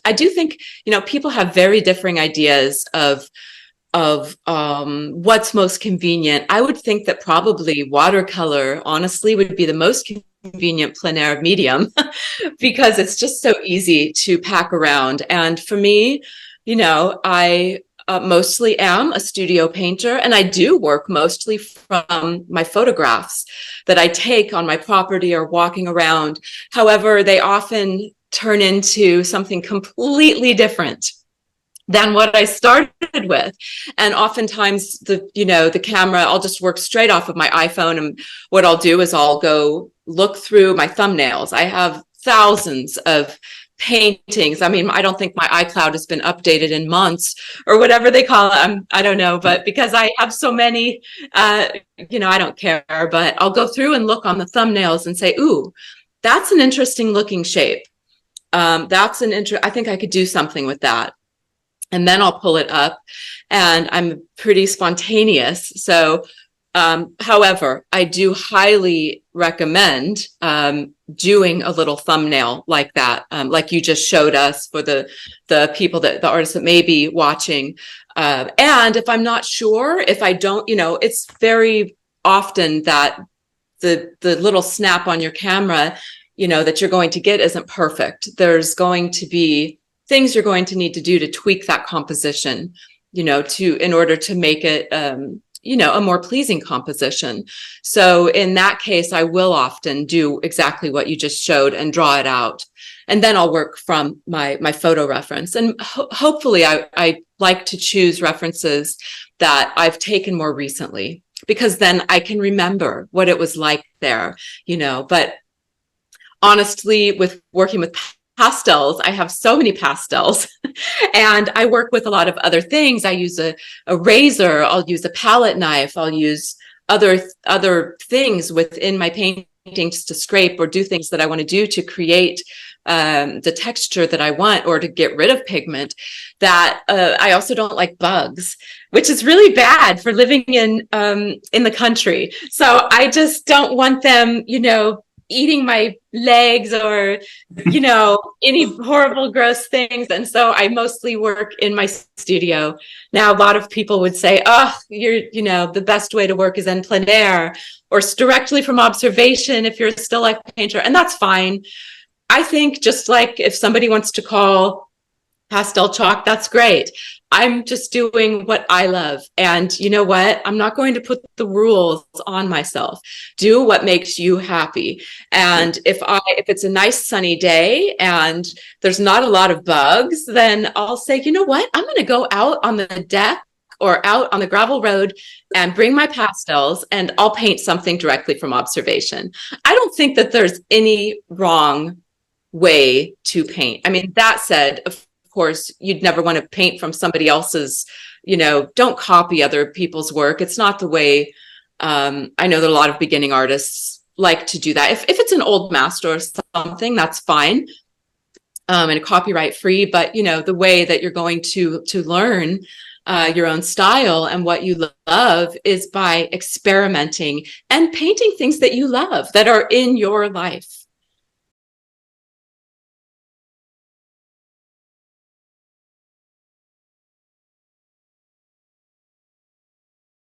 I do think, people have very differing ideas of what's most convenient. I would think that probably watercolor, honestly, would be the most convenient plein air medium because it's just so easy to pack around. And for me, I mostly am a studio painter, and I do work mostly from my photographs that I take on my property or walking around. However, they often turn into something completely different than what I started with. And oftentimes the camera, I'll just work straight off of my iPhone. And what I'll do is I'll go look through my thumbnails. I have thousands of paintings. I mean, I don't think my iCloud has been updated in months or whatever they call it. I don't know, but because I have so many, I don't care, but I'll go through and look on the thumbnails and say, ooh, that's an interesting looking shape. I think I could do something with that. And then I'll pull it up, and I'm pretty spontaneous. So, however, I do highly recommend doing a little thumbnail like that, like you just showed us for the people the artists that may be watching. And if I'm not sure, if I don't, it's very often that the little snap on your camera, that you're going to get isn't perfect. There's going to be things you're going to need to do to tweak that composition, in order to make it, a more pleasing composition. So in that case, I will often do exactly what you just showed and draw it out. And then I'll work from my photo reference. And hopefully I like to choose references that I've taken more recently, because then I can remember what it was like there, but honestly, with working with pastels, I have so many pastels and I work with a lot of other things. I use a razor, I'll use a palette knife, I'll use other things within my paintings to scrape or do things that I want to do to create the texture that I want, or to get rid of pigment. That I also don't like bugs, which is really bad for living in the country. So I just don't want them, eating my legs or, any horrible, gross things. And so I mostly work in my studio. Now, a lot of people would say, oh, the best way to work is in plein air or directly from observation if you're a still life painter. And that's fine. I think just like if somebody wants to call pastel chalk, that's great. I'm just doing what I love. And you know what? I'm not going to put the rules on myself. Do what makes you happy. And if it's a nice sunny day and there's not a lot of bugs, then I'll say, you know what? I'm going to go out on the deck or out on the gravel road and bring my pastels, and I'll paint something directly from observation. I don't think that there's any wrong way to paint. I mean, that said, of course, you'd never want to paint from somebody else's, don't copy other people's work. It's not the way, I know that a lot of beginning artists like to do that. If it's an old master or something, that's fine, and copyright free. But, the way that you're going to learn your own style and what you love is by experimenting and painting things that you love, that are in your life.